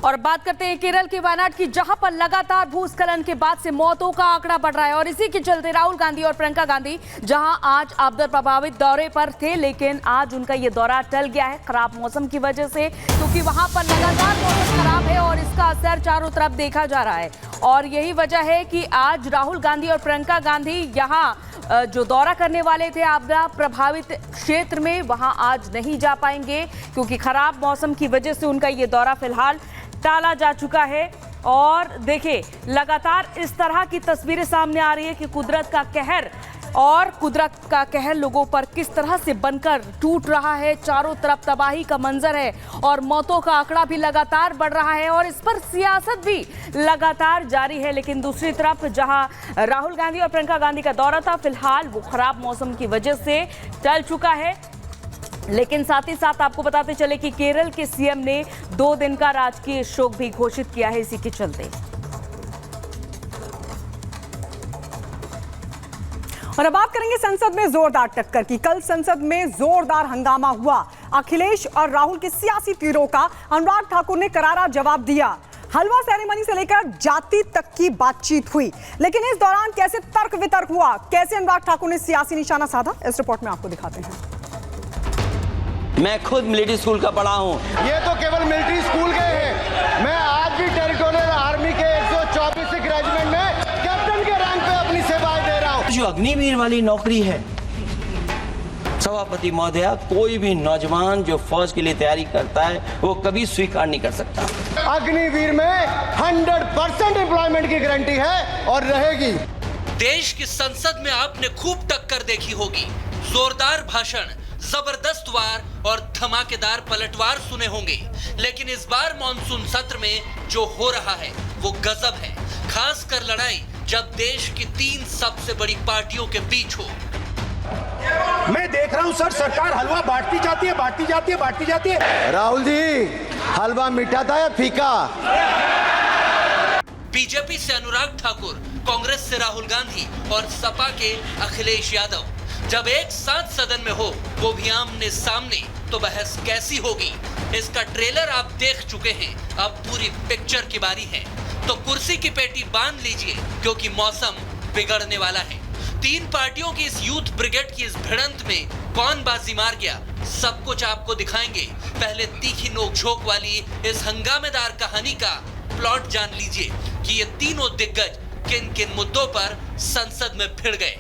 और बात करते हैं केरल के वायनाड की, जहां पर लगातार भूस्खलन के बाद से मौतों का आंकड़ा बढ़ रहा है। और इसी के चलते राहुल गांधी और प्रियंका गांधी जहां आज आपदा प्रभावित दौरे पर थे, लेकिन आज उनका ये दौरा टल गया है खराब मौसम की वजह से, क्योंकि वहां पर लगातार मौसम खराब है और इसका असर चारों तरफ देखा जा रहा है। और यही वजह है कि आज राहुल गांधी और प्रियंका गांधी यहाँ जो दौरा करने वाले थे आपदा प्रभावित क्षेत्र में, वहां आज नहीं जा पाएंगे, क्योंकि खराब मौसम की वजह से उनका ये दौरा फिलहाल टाला जा चुका है। और देखिए, लगातार इस तरह की तस्वीरें सामने आ रही है कि कुदरत का कहर लोगों पर किस तरह से बनकर टूट रहा है। चारों तरफ तबाही का मंजर है और मौतों का आंकड़ा भी लगातार बढ़ रहा है और इस पर सियासत भी लगातार जारी है। लेकिन दूसरी तरफ जहां राहुल गांधी और प्रियंका गांधी का दौरा था, फिलहाल वो खराब मौसम की वजह से टल चुका है। लेकिन साथ ही साथ आपको बताते चले कि केरल के सीएम ने 2 दिन का राजकीय शोक भी घोषित किया है इसी के चलते। और अब बात करेंगे संसद में जोरदार टक्कर की। कल संसद में जोरदार हंगामा हुआ। अखिलेश और राहुल के सियासी तीरों का अनुराग ठाकुर ने करारा जवाब दिया। हलवा सेरेमनी से लेकर जाति तक की बातचीत हुई, लेकिन इस दौरान कैसे तर्क वितर्क हुआ, कैसे अनुराग ठाकुर ने सियासी निशाना साधा, इस रिपोर्ट में आपको दिखाते हैं। मैं खुद मिलिट्री स्कूल का पढ़ा हूँ। ये तो केवल मिलिट्री स्कूल गए हैं, मैं आज भी टेरिटोरियल आर्मी के 124 रेजिमेंट में कैप्टन के रैंक पे अपनी सेवाएं दे रहा हूँ। जो अग्निवीर वाली नौकरी है, सभापति महोदया, कोई भी नौजवान जो फौज के लिए तैयारी करता है वो कभी स्वीकार नहीं कर सकता। अग्निवीर में 100% एम्प्लॉयमेंट की गारंटी है और रहेगी। देश की संसद में आपने खूब टक्कर देखी होगी, जोरदार भाषण, जबरदस्त वार और धमाकेदार पलटवार सुने होंगे। लेकिन इस बार मॉनसून सत्र में जो हो रहा है वो गजब है, खासकर लड़ाई जब देश की 3 सबसे बड़ी पार्टियों के बीच हो। मैं देख रहा हूं सर, सरकार हलवा बांटती जाती है। राहुल जी, हलवा मीठा था या फीका? बीजेपी से अनुराग ठाकुर, कांग्रेस से राहुल गांधी और सपा के अखिलेश यादव जब एक साथ सदन में हो, वो भी आमने सामने, तो बहस कैसी होगी? इसका ट्रेलर आप देख चुके हैं, अब पूरी पिक्चर की बारी है। तो कुर्सी की पेटी बांध लीजिए, क्योंकि मौसम बिगड़ने वाला है। 3 पार्टियों की इस यूथ ब्रिगेड की इस भिड़ंत में कौन बाजी मार गया, सब कुछ आपको दिखाएंगे। पहले तीखी नोकझोंक वाली इस हंगामेदार कहानी का प्लॉट जान लीजिए कि ये तीनों दिग्गज किन किन मुद्दों पर संसद में भिड़ गए।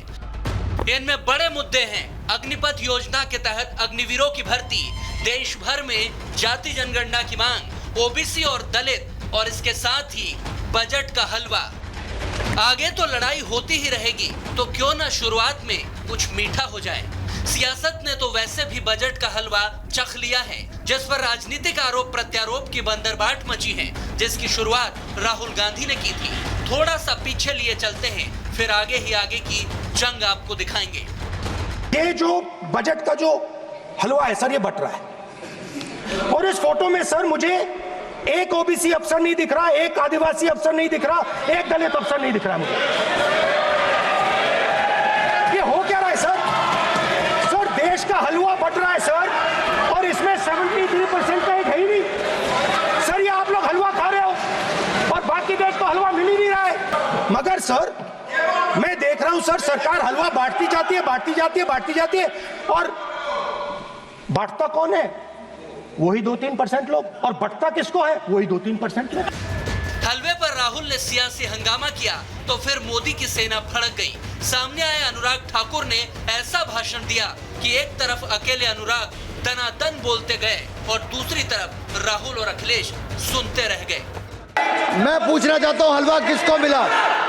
इनमें बड़े मुद्दे हैं अग्निपथ योजना के तहत अग्निवीरों की भर्ती, देश भर में जाति जनगणना की मांग, ओबीसी और दलित, और इसके साथ ही बजट का हलवा। आगे तो लड़ाई होती ही रहेगी, तो क्यों ना शुरुआत में कुछ मीठा हो जाए। सियासत ने तो वैसे भी बजट का हलवा चख लिया है, जिस पर राजनीतिक आरोप प्रत्यारोप की बंदरबाट मची है, जिसकी शुरुआत राहुल गांधी ने की थी। थोड़ा सा पीछे लिए चलते हैं, फिर आगे ही आगे की जंग आपको दिखाएंगे। ये जो बजट का जो हलवा है सर, ये बट रहा है। और इस फोटो में सर मुझे एक ओबीसी अफसर नहीं दिख रहा, एक आदिवासी अफसर नहीं दिख रहा, एक दलित अफसर नहीं दिख रहा मुझे। ये हो क्या रहा है सर? सर, देश का हलवा बट रहा है सर, और इसमें 73% का एक है ही नहीं। सर, ये आप लोग हलवा खा रहे हो और बाकी देश को हलवा मिल ही नहीं रहा है। मगर सर, मैं देख रहा हूं सर, सरकार हलवा बांटती जाती है, और बांटता कौन है? वही 2-3% लोग, और बंटता किसको है? वही 2-3% लोग। हलवे पर राहुल ने सियासी हंगामा किया तो फिर मोदी की सेना भड़क गई। सामने आए अनुराग ठाकुर ने ऐसा भाषण दिया कि एक तरफ अकेले अनुराग दनादन बोलते गए और दूसरी तरफ राहुल और अखिलेश सुनते रह गए। मैं पूछना चाहता हूँ, हलवा किसको मिला?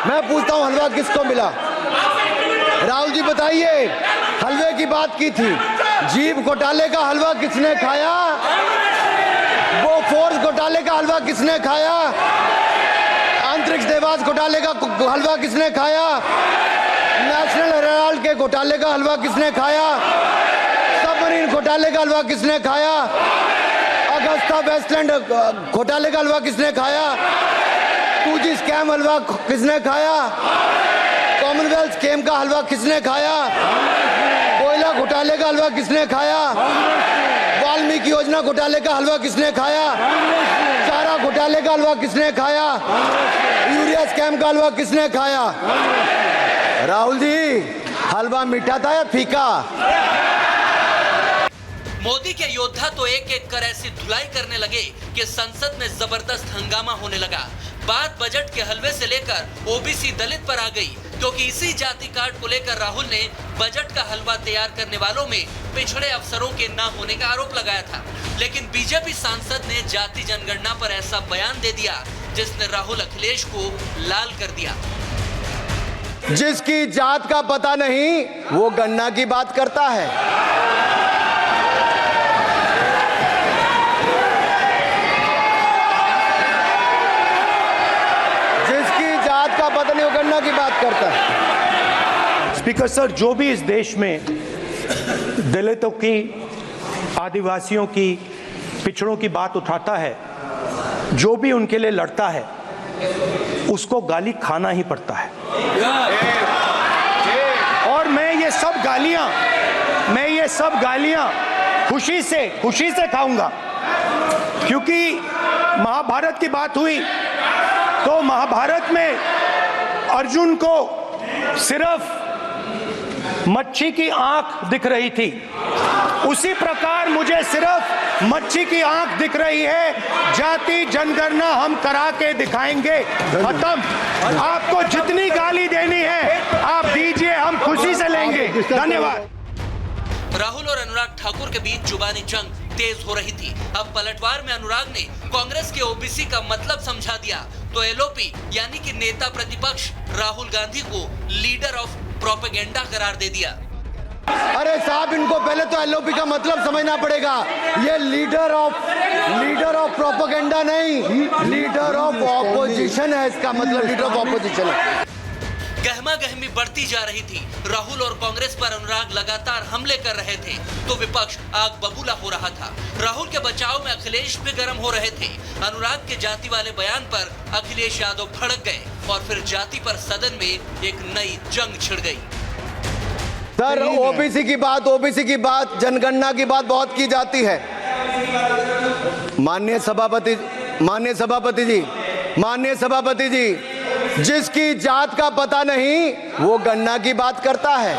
मैं पूछता हूँ, हलवा किसको मिला? राहुल जी बताइए, हलवे की बात की थी, जीभ घोटाले का हलवा किसने खाया? वो फोर्स घोटाले का हलवा किसने खाया? अंतरिक्ष देवास घोटाले का हलवा किसने खाया? नेशनल हेराल्ड के घोटाले का हलवा किसने खाया? सबमरीन घोटाले का हलवा किसने खाया? अगस्ता वेस्टलैंड घोटाले का हलवा किसने खाया? 2G स्कैम हलवा किसने खाया? कॉमनवेल्थ स्कीम का हलवा किसने खाया? कोयला घोटाले का हलवा किसने खाया? वाल्मीकि योजना घोटाले का हलवा किसने खाया? चारा घोटाले घोटाले का हलवा किसने खाया? यूरिया स्कैम का हलवा किसने खाया? राहुल जी, हलवा मीठा था या फीका? मोदी के योद्धा तो एक एक कर ऐसी धुलाई करने लगे कि संसद में जबरदस्त हंगामा होने लगा। बात बजट के हलवे से लेकर ओबीसी दलित पर आ गई, क्योंकि इसी जाति कार्ड को लेकर राहुल ने बजट का हलवा तैयार करने वालों में पिछड़े अफसरों के न होने का आरोप लगाया था। लेकिन बीजेपी सांसद ने जाति जनगणना पर ऐसा बयान दे दिया जिसने राहुल अखिलेश को लाल कर दिया। जिसकी जात का पता नहीं वो गन्ना की बात करता है। जिसकी जात का पता नहीं वो गन्ना की बात करता है। स्पीकर सर, जो भी इस देश में दलितों की, आदिवासियों की, पिछड़ों की बात उठाता है, जो भी उनके लिए लड़ता है, उसको गाली खाना ही पड़ता है। और मैं ये सब गालियां खुशी से खाऊंगा, क्योंकि महाभारत की बात हुई तो महाभारत में अर्जुन को सिर्फ मच्छी की आंख दिख रही थी, उसी प्रकार मुझे सिर्फ मच्छी की आंख दिख रही है। जाति जनगणना हम करा के दिखाएंगे। खत्म। आपको जितनी गाली देनी है आप दीजिए, हम खुशी से लेंगे। धन्यवाद। राहुल और अनुराग ठाकुर के बीच जुबानी जंग तेज हो रही थी। अब पलटवार में अनुराग ने कांग्रेस के ओबीसी का मतलब समझा दिया तो एलओपी यानी कि नेता प्रतिपक्ष राहुल गांधी को लीडर ऑफ प्रोपेगेंडा करार दे दिया। अरे साहब, इनको पहले तो एलओपी का मतलब समझना पड़ेगा। ये लीडर ऑफ प्रोपेगेंडा नहीं, लीडर ऑफ ऑपोजिशन है। इसका मतलब लीडर ऑफ ऑपोजिशन है। गहमा गहमी बढ़ती जा रही थी। राहुल और कांग्रेस पर अनुराग लगातार हमले कर रहे थे तो विपक्ष आग बबूला हो रहा था। राहुल के बचाव में अखिलेश भी गर्म हो रहे थे। अनुराग के जाति वाले बयान पर अखिलेश यादव भड़क गए और फिर जाति पर सदन में एक नई जंग छिड़ गई। सर, ओबीसी की बात, जनगणना की बात बहुत की जाती है। माननीय सभापति जी, जिसकी जात का पता नहीं वो गन्ना की बात करता है।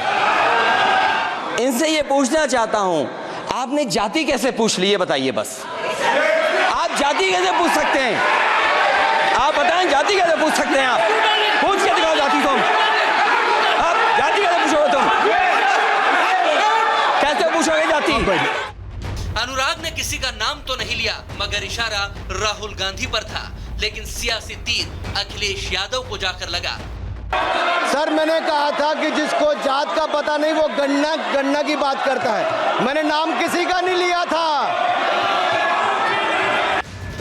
इनसे ये पूछना चाहता हूं, आपने जाति कैसे पूछ ली, ये बताइए बस। आप जाति कैसे पूछ सकते हैं? आप बताएं, जाति कैसे पूछ सकते हैं? आप पूछ के दिखाओ जाति तुम। आप जाति कैसे पूछोगे तुम? कैसे पूछोगे जाति? अनुराग ने किसी का नाम तो नहीं लिया, मगर इशारा राहुल गांधी पर था। लेकिन सियासी तीर अखिलेश यादव को जाकर लगा। सर, मैंने कहा था कि जिसको जात का पता नहीं वो गन्ना की बात करता है। मैंने नाम किसी का नहीं लिया था।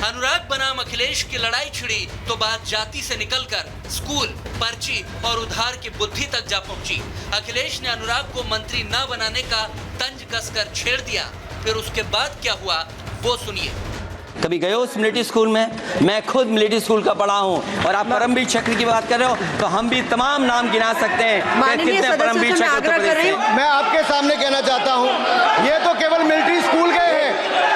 अनुराग बनाम अखिलेश की लड़ाई छिड़ी तो बात जाति से निकलकर स्कूल, पर्ची और उधार की बुद्धि तक जा पहुंची। अखिलेश ने अनुराग को मंत्री न बनाने का तंज कसकर छेड़ दिया। फिर उसके बाद क्या हुआ वो सुनिए। कभी गए हो उस मिलिट्री स्कूल में? मैं खुद मिलिट्री स्कूल का पढ़ा हूँ। और आप परमवीर चक्र की बात कर रहे हो तो हम भी तमाम नाम गिना सकते हैं। कितने परमवीर चक्र। मैं आपके सामने कहना चाहता हूँ, ये तो केवल मिलिट्री स्कूल गए हैं।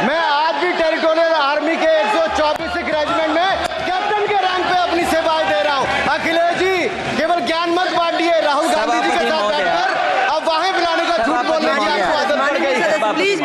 मैं आज भी टेरिटोरियल आर्मी के 124 रेजिमेंट में कैप्टन के रैंक पे अपनी सेवाएं दे रहा हूँ। अखिलेश जी, केवल ज्ञान मत बांटिए। राहुल गांधी जी के साथ बैठकर अब वहां बुलाने का झूठ बोलने की आपको आदत पड़ गई। प्लीज